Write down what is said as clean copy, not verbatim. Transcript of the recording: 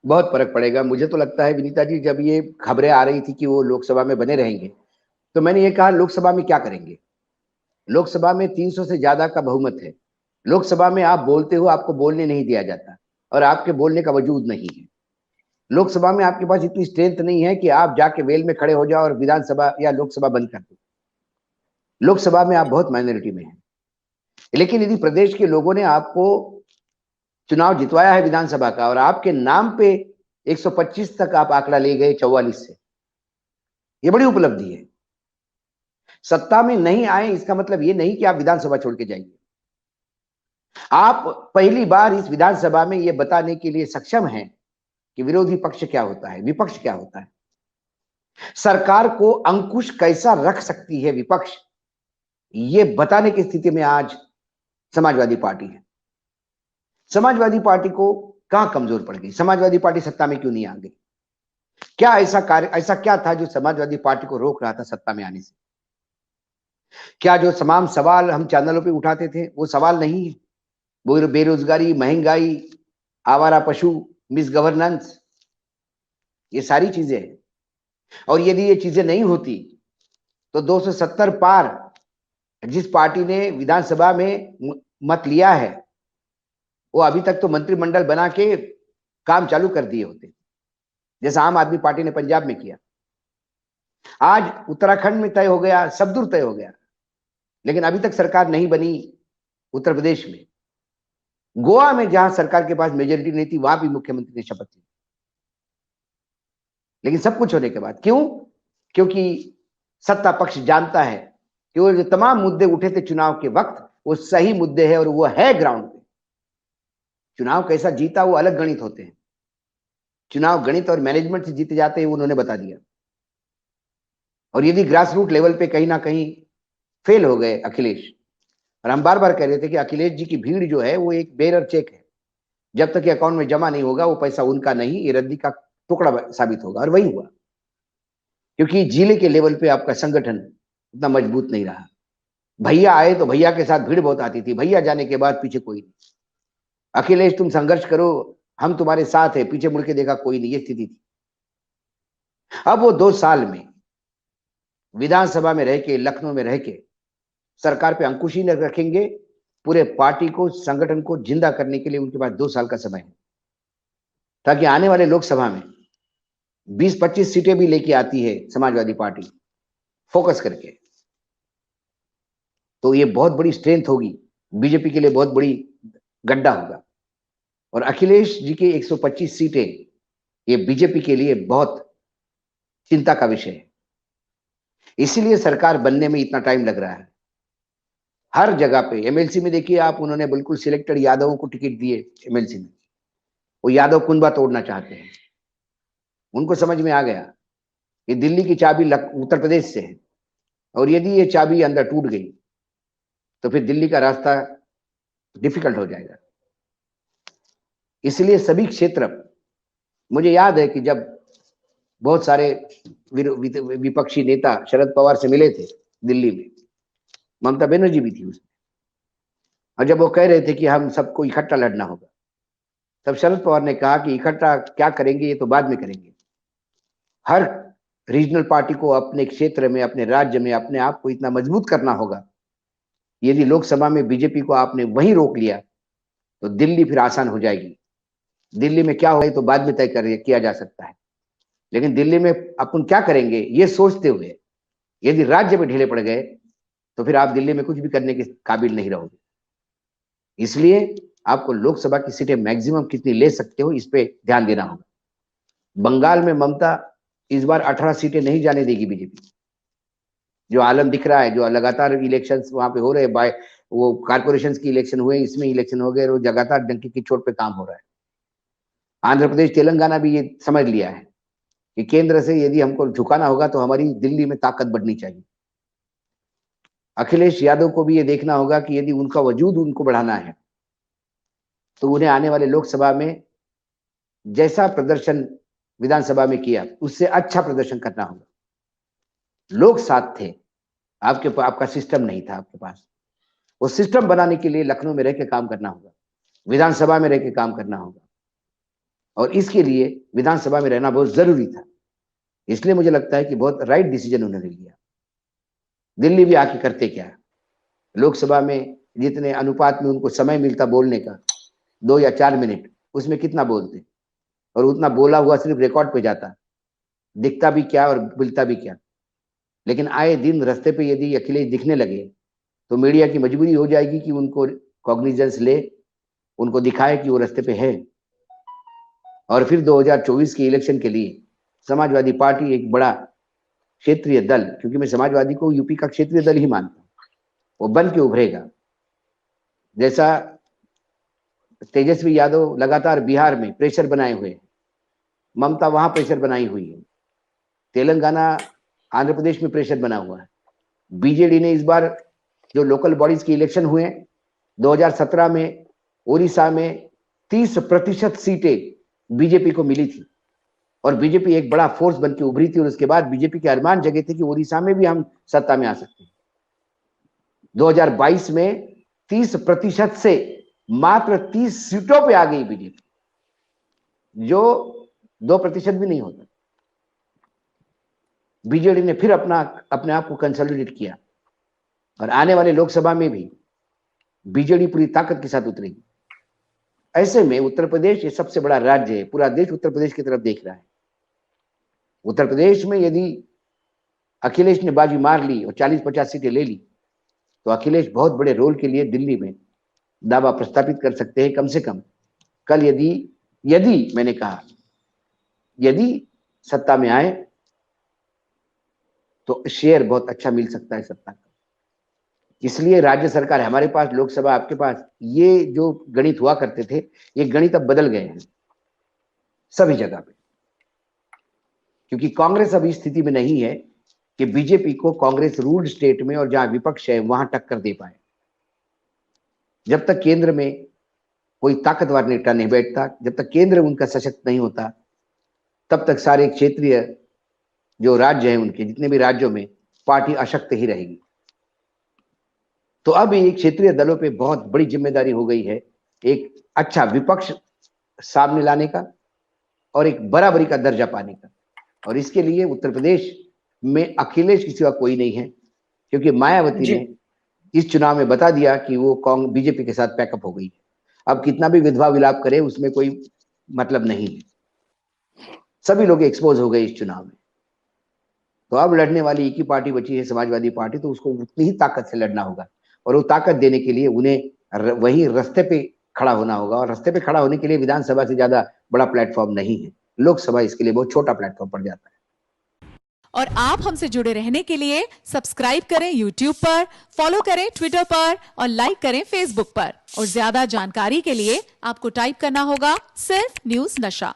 बहुत फर्क पड़ेगा। मुझे तो लगता है विनीता जी, जब ये खबरें आ रही थी कि वो लोकसभा में बने रहेंगे, तो मैंने ये कहा लोकसभा में क्या करेंगे। लोकसभा में 300 से ज्यादा का बहुमत है। लोकसभा में आप बोलते हो, आपको बोलने नहीं दिया जाता, और आपके बोलने का वजूद नहीं है। लोकसभा में आपके पास इतनी स्ट्रेंथ नहीं है कि आप जाके वेल में खड़े हो जाओ और विधानसभा या लोकसभा बंद कर दो। लोकसभा में आप बहुत माइनॉरिटी में हैं। लेकिन यदि प्रदेश के लोगों ने आपको चुनाव जितवाया है विधानसभा का, और आपके नाम पे 125 तक आप आंकड़ा ले गए 44 से, ये बड़ी उपलब्धि है। सत्ता में नहीं आए इसका मतलब ये नहीं कि आप विधानसभा छोड़ के जाइए। आप पहली बार इस विधानसभा में ये बताने के लिए सक्षम हैं कि विरोधी पक्ष क्या होता है, विपक्ष क्या होता है, सरकार को अंकुश कैसा रख सकती है विपक्ष, ये बताने की स्थिति में आज समाजवादी पार्टी है। समाजवादी पार्टी को कहां कमजोर पड़ गई, समाजवादी पार्टी सत्ता में क्यों नहीं आ गई, क्या ऐसा कार्य, ऐसा क्या था जो समाजवादी पार्टी को रोक रहा था सत्ता में आने से। क्या जो तमाम सवाल हम चैनलों पे उठाते थे वो सवाल नहीं है, वो बेरोजगारी, महंगाई, आवारा पशु, मिस गवर्नेंस, ये सारी चीजें हैं। और यदि ये चीजें नहीं होती तो 270 पार जिस पार्टी ने विधानसभा में मत लिया है, वो अभी तक तो मंत्रिमंडल बना के काम चालू कर दिए होते, जैसा आम आदमी पार्टी ने पंजाब में किया। आज उत्तराखंड में तय हो गया, सब दूर तय हो गया, लेकिन अभी तक सरकार नहीं बनी उत्तर प्रदेश में। गोवा में जहां सरकार के पास मेजोरिटी नहीं थी, वहां भी मुख्यमंत्री ने शपथ ली। लेकिन सब कुछ होने के बाद क्यों? क्योंकि सत्ता पक्ष जानता है कि वो जो तमाम मुद्दे उठे थे चुनाव के वक्त, वो सही मुद्दे हैं और वो है ग्राउंड पे। चुनाव कैसा जीता वो अलग गणित होते हैं, चुनाव गणित और मैनेजमेंट से जीते जाते हैं, उन्होंने बता दिया। और यदि ग्रास रूट लेवल पे कहीं ना कहीं फेल हो गए अखिलेश, और हम बार बार कह रहे थे कि अखिलेश जी की भीड़ जो है वो एक बेरर चेक है, जब तक ये अकाउंट में जमा नहीं होगा वो पैसा उनका नहीं, ये रद्दी का टुकड़ा साबित होगा। और वही हुआ, क्योंकि जिले के लेवल पे आपका संगठन उतना मजबूत नहीं रहा। भैया आए तो भैया के साथ भीड़ बहुत आती थी, भैया जाने के बाद पीछे कोई नहीं। अखिलेश तुम संघर्ष करो, हम तुम्हारे साथ है, पीछे मुड़ के देखा कोई नहीं, ये स्थिति थी। अब वो 2 साल में विधानसभा में रह के, लखनऊ में रह के सरकार पे अंकुश ही न रखेंगे, पूरे पार्टी को, संगठन को जिंदा करने के लिए उनके पास 2 साल का समय है, ताकि आने वाले लोकसभा में 20-25 सीटें भी लेके आती है समाजवादी पार्टी फोकस करके, तो ये बहुत बड़ी स्ट्रेंथ होगी बीजेपी के लिए, बहुत बड़ी गड्ढा होगा। और अखिलेश जी के 125 सीटें ये बीजेपी के लिए बहुत चिंता का विषय है। इसीलिए सरकार बनने में इतना टाइम लग रहा है। हर जगह पे एमएलसी में देखिए आप, उन्होंने बिल्कुल सिलेक्टेड यादवों को टिकट दिए एमएलसी में, वो यादव कुनबा तोड़ना चाहते हैं। उनको समझ में आ गया कि दिल्ली की चाबी उत्तर प्रदेश से है, और यदि ये चाबी अंदर टूट गई तो फिर दिल्ली का रास्ता डिफिकल्ट हो जाएगा। इसलिए सभी क्षेत्र, मुझे याद है कि जब बहुत सारे विपक्षी नेता शरद पवार से मिले थे दिल्ली में, ममता बनर्जी भी थी उसमें, और जब वो कह रहे थे कि हम सबको इकट्ठा लड़ना होगा, तब शरद पवार ने कहा कि इकट्ठा क्या करेंगे, ये तो बाद में करेंगे। हर रीजनल पार्टी को अपने क्षेत्र में, अपने राज्य में अपने आप को इतना मजबूत करना होगा। यदि लोकसभा में बीजेपी को आपने वहीं रोक लिया तो दिल्ली फिर आसान हो जाएगी। दिल्ली में क्या होगा तो बाद में तय किया जा सकता है, लेकिन दिल्ली में अपन क्या करेंगे ये सोचते हुए यदि राज्य में ढीले पड़ गए तो फिर आप दिल्ली में कुछ भी करने के काबिल नहीं रहोगे। इसलिए आपको लोकसभा की सीटें मैक्सिमम कितनी ले सकते हो, इस पे ध्यान देना होगा। बंगाल में ममता इस बार 18 सीटें नहीं जाने देगी बीजेपी। जो आलम दिख रहा है, जो लगातार इलेक्शंस वहां पे हो रहे हैं, वो कारपोरेशन की इलेक्शन हुए, इसमें इलेक्शन हो गए, वो लगातार डंकी की चोट पे काम हो रहा है। आंध्र प्रदेश, तेलंगाना भी ये समझ लिया है कि केंद्र से यदि हमको झुकाना होगा तो हमारी दिल्ली में ताकत बढ़नी चाहिए। अखिलेश यादव को भी ये देखना होगा कि यदि उनका वजूद उनको बढ़ाना है तो उन्हें आने वाले लोकसभा में जैसा प्रदर्शन विधानसभा में किया उससे अच्छा प्रदर्शन करना होगा। लोग साथ थे, आपका सिस्टम नहीं था आपके पास। वो सिस्टम बनाने के लिए लखनऊ में रह के काम करना होगा, विधानसभा में रह के काम करना होगा, और इसके लिए विधानसभा में रहना बहुत जरूरी था। इसलिए मुझे लगता है कि बहुत राइट डिसीजन उन्होंने लिया। दिल्ली भी आके करते क्या, लोकसभा में जितने अनुपात में उनको समय मिलता बोलने का, 2 या 4 मिनट, उसमें कितना बोलते, और उतना बोला हुआ सिर्फ रिकॉर्ड पे जाता, दिखता भी क्या और बोलता भी क्या। लेकिन आए दिन रास्ते पे यदि अखिलेश दिखने लगे तो मीडिया की मजबूरी हो जाएगी कि उनको कॉग्निजेंस ले, उनको दिखाए कि वो रास्ते पे है। और फिर 2024 के इलेक्शन के लिए समाजवादी पार्टी एक बड़ा क्षेत्रीय दल, क्योंकि मैं समाजवादी को यूपी का क्षेत्रीय दल ही मानता हूँ, वो बन के उभरेगा। जैसा तेजस्वी यादव लगातार बिहार में प्रेशर बनाए हुए, ममता वहां प्रेशर बनाई हुई है, तेलंगाना आंध्र प्रदेश में प्रेशर बना हुआ है। बीजेडी ने इस बार जो लोकल बॉडीज के इलेक्शन हुए 2017 में उड़ीसा में 30% सीटें बीजेपी को मिली थी, और बीजेपी एक बड़ा फोर्स बनकर उभरी थी। और उसके बाद बीजेपी के अरमान जगे थे कि उड़ीसा में भी हम सत्ता में आ सकते हैं। 2022 में 30% से मात्र 30 सीटों पे आ गई बीजेपी, जो 2% भी नहीं होता। बीजेडी ने फिर अपने आप को कंसोलिडेट किया, और आने वाले लोकसभा में भी बीजेडी पूरी ताकत के साथ उतरेगी। ऐसे में उत्तर प्रदेश ये सबसे बड़ा राज्य है, पूरा देश उत्तर प्रदेश की तरफ देख रहा है। उत्तर प्रदेश में यदि अखिलेश ने बाजी मार ली और 40-50 सीटें ले ली तो अखिलेश बहुत बड़े रोल के लिए दिल्ली में दावा प्रस्तापित कर सकते हैं। कम से कम कल यदि मैंने कहा यदि सत्ता में आए तो शेयर बहुत अच्छा मिल सकता है सत्ता का। इसलिए राज्य सरकार है हमारे पास, लोकसभा आपके पास, ये जो गणित हुआ करते थे ये गणित अब बदल गए हैं सभी जगह पे, क्योंकि कांग्रेस अब इस स्थिति में नहीं है कि बीजेपी को कांग्रेस रूल्ड स्टेट में और जहां विपक्ष है वहां टक्कर दे पाए। जब तक केंद्र में कोई ताकतवर नेता नहीं बैठता, जब तक केंद्र उनका सशक्त नहीं होता, तब तक सारे क्षेत्रीय जो राज्य हैं उनके जितने भी राज्यों में पार्टी अशक्त ही रहेगी। तो अब ये क्षेत्रीय दलों पे बहुत बड़ी जिम्मेदारी हो गई है, एक अच्छा विपक्ष सामने लाने का और एक बराबरी का दर्जा पाने का। और इसके लिए उत्तर प्रदेश में अखिलेश के सिवा कोई नहीं है, क्योंकि मायावती ने इस चुनाव में बता दिया कि वो बीजेपी के साथ पैकअप हो गई है। अब कितना भी विधवा विलाप करे उसमें कोई मतलब नहीं है, सभी लोग एक्सपोज हो गए इस चुनाव में। तो अब लड़ने वाली एक ही पार्टी बची है, समाजवादी पार्टी, तो उसको उतनी ही ताकत से लड़ना होगा, और वो ताकत देने के लिए उन्हें वही रास्ते पे खड़ा होना होगा। और रास्ते पे खड़ा होने के लिए विधानसभा से ज्यादा बड़ा प्लेटफॉर्म नहीं है, लोकसभा इसके लिए बहुत छोटा प्लेटफॉर्म पड़ जाता है। और आप हमसे जुड़े रहने के लिए सब्सक्राइब करें YouTube पर, फॉलो करें Twitter पर और लाइक करें Facebook पर। और ज्यादा जानकारी के लिए आपको टाइप करना होगा सिर्फ न्यूज़ नशा।